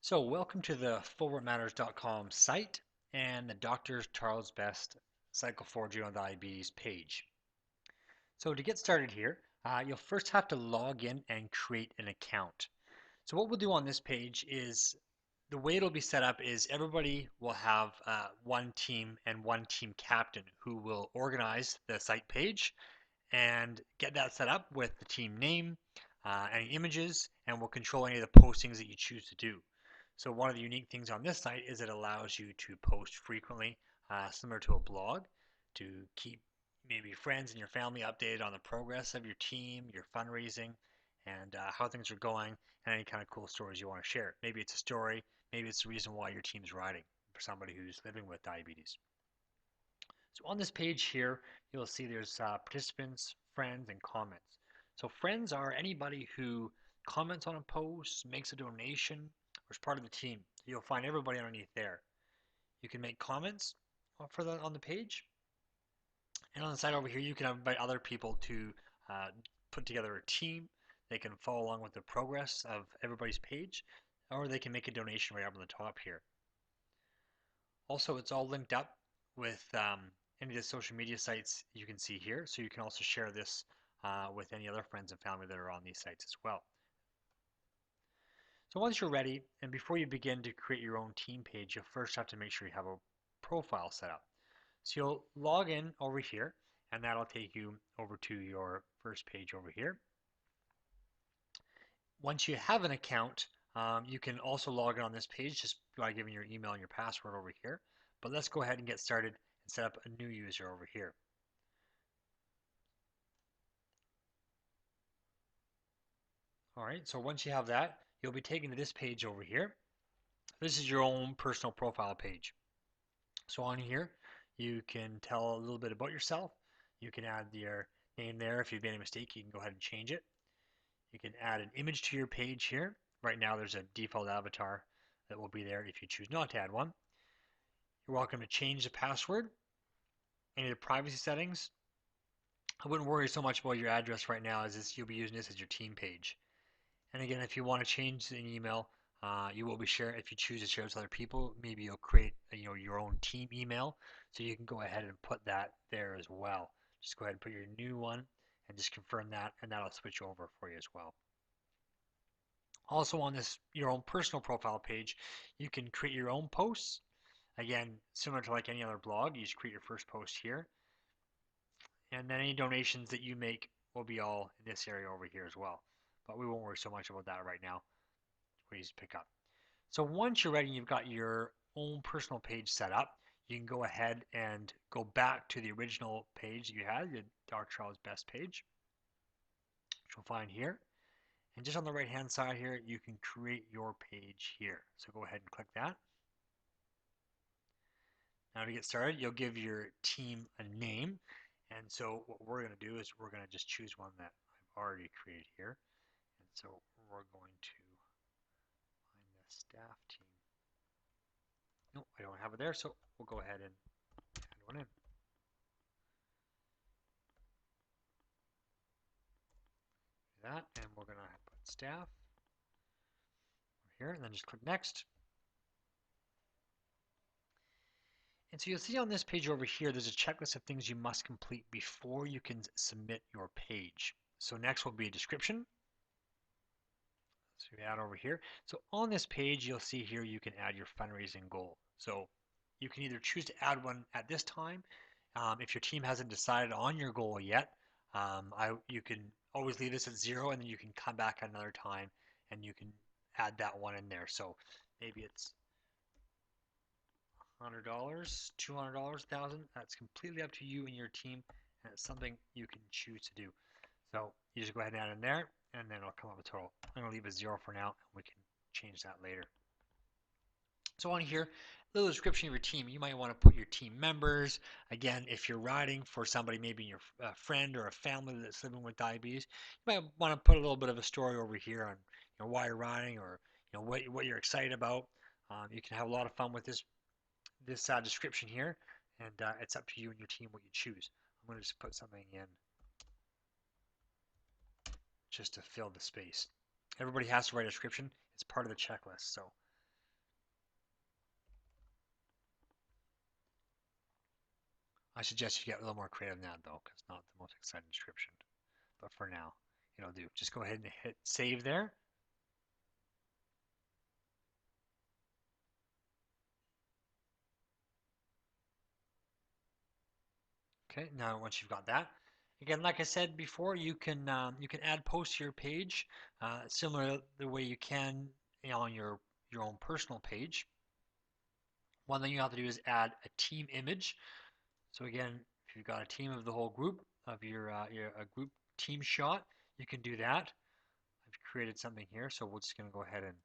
So, welcome to the FullWhatMatters.com site and the Dr. Charles Best Cycle 4 Adrenal Diabetes page. So, to get started here, you'll first have to log in and create an account. So, what we'll do on this page is the way it'll be set up is everybody will have one team and one team captain who will organize the site page and get that set up with the team name, any images, and will control any of the postings that you choose to do. So one of the unique things on this site is it allows you to post frequently, similar to a blog, to keep maybe friends and your family updated on the progress of your team, your fundraising, and how things are going, and any kind of cool stories you want to share. Maybe it's a story, maybe it's the reason why your team's riding for somebody who's living with diabetes. So on this page here, you'll see there's participants, friends, and comments. So friends are anybody who comments on a post, makes a donation, or is part of the team. You'll find everybody underneath there. You can make comments on the page, and on the side over here, you can invite other people to uh, put together a team. They can follow along with the progress of everybody's page, or they can make a donation right up on the top here. Also, it's all linked up with any of the social media sites you can see here, so you can also share this with any other friends and family that are on these sites as well. So once you're ready, and before you begin to create your own team page, you'll first have to make sure you have a profile set up. So you'll log in over here, and that'll take you over to your first page over here. Once you have an account, you can also log in on this page just by giving your email and your password over here. But let's go ahead and get started and set up a new user over here. All right, so once you have that, you'll be taken to this page over here. This is your own personal profile page. So on here, you can tell a little bit about yourself. You can add your name there. If you've made a mistake, you can go ahead and change it. You can add an image to your page here. Right now, there's a default avatar that will be there if you choose not to add one. You're welcome to change the password, any of the privacy settings. I wouldn't worry so much about your address right now as you'll be using this as your team page. And again, if you want to change an email, you will be sharing. If you choose to share with other people, maybe you'll create your own team email, so you can go ahead and put that there as well. Just go ahead and put your new one and just confirm that, and that'll switch over for you as well. Also on this your own personal profile page, you can create your own posts. Again, similar to like any other blog, you just create your first post here, and then any donations that you make will be all in this area over here as well. But we won't worry so much about that right now. We just pick up. So once you're ready, and you've got your own personal page set up, you can go ahead and go back to the original page that you had, the Dr. Charles Best page, which you'll find here. And just on the right hand side here, you can create your page here. So go ahead and click that. Now to get started, you'll give your team a name. And so what we're going to do is we're going to just choose one that I've already created here. And so we're going to find the staff team. No, I don't have it there, so we'll go ahead and add one in. That, and we're going to put staff here, and then just click next. And so you'll see on this page over here, there's a checklist of things you must complete before you can submit your page. So next will be a description. So you add over here. So on this page, you'll see here you can add your fundraising goal. So you can either choose to add one at this time. If your team hasn't decided on your goal yet, you can always leave this at 0, and then you can come back another time and you can add that one in there. So maybe it's $100, $200, $1,000. That's completely up to you and your team, and it's something you can choose to do. So you just go ahead and add in there, and then it'll come up with total. I'm going to leave it 0 for now, and we can change that later. So on here, a little description of your team. You might want to put your team members. Again, if you're riding for somebody, maybe your friend or a family that's living with diabetes, you might want to put a little bit of a story over here on why you're riding, or what you're excited about. You can have a lot of fun with this description here, and it's up to you and your team what you choose. I'm going to just put something in just to fill the space. Everybody has to write a description. It's part of the checklist. So I suggest you get a little more creative than that though, because it's not the most exciting description. But for now, it'll do. Just go ahead and hit save there. Okay, now once you've got that, again, like I said before, you can add posts to your page, similar the way you can on your own personal page. One thing you have to do is add a team image. So again, if you've got a team of the whole group of your a group team shot, you can do that. I've created something here, so we're just going to go ahead and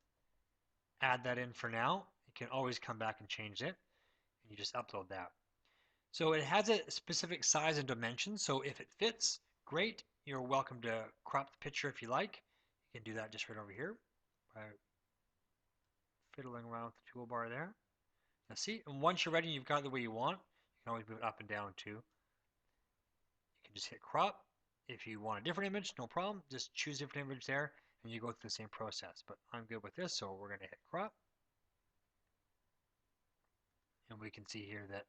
add that in for now. You can always come back and change it, and you just upload that. So it has a specific size and dimension, so if it fits, great. You're welcome to crop the picture if you like. You can do that just right over here by fiddling around with the toolbar there. Now see, and once you're ready and you've got it the way you want, you can always move it up and down too. You can just hit crop. If you want a different image, no problem. Just choose a different image there and you go through the same process. But I'm good with this, so we're going to hit crop. And we can see here that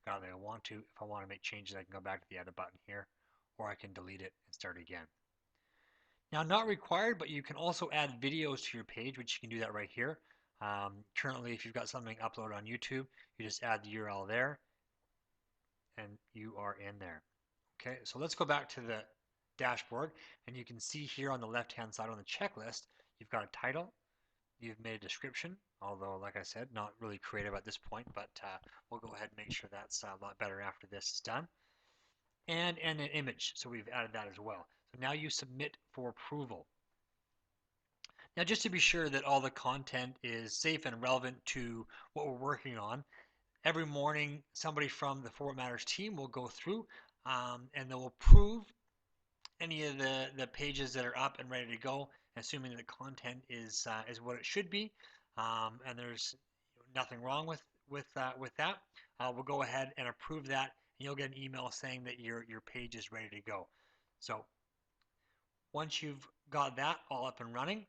I got it I want to. If I want to make changes, I can go back to the edit button here, or I can delete it and start again. Now, not required, but you can also add videos to your page, which you can do that right here. Currently, if you've got something uploaded on YouTube, you just add the URL there, and you are in there. Okay, so let's go back to the dashboard, and you can see here on the left-hand side on the checklist, you've got a title, you've made a description, although, like I said, not really creative at this point, but we'll go ahead and make sure that's a lot better after this is done. And an image, so we've added that as well. So now you submit for approval. Now, just to be sure that all the content is safe and relevant to what we're working on, every morning somebody from the Forward Matters team will go through and they'll approve any of the pages that are up and ready to go, assuming that the content is what it should be, and there's nothing wrong with that. We'll go ahead and approve that, and you'll get an email saying that your page is ready to go. So once you've got that all up and running,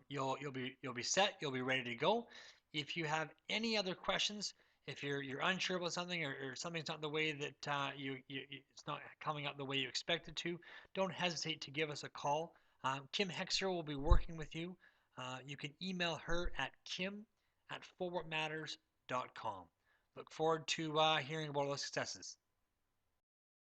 you'll be set. You'll be ready to go. If you have any other questions, if you're unsure about something or something's not the way that it's not coming out the way you expect it to, don't hesitate to give us a call. Kim Hexer will be working with you. You can email her at kim@forwardmatters.com. Look forward to hearing about all the successes.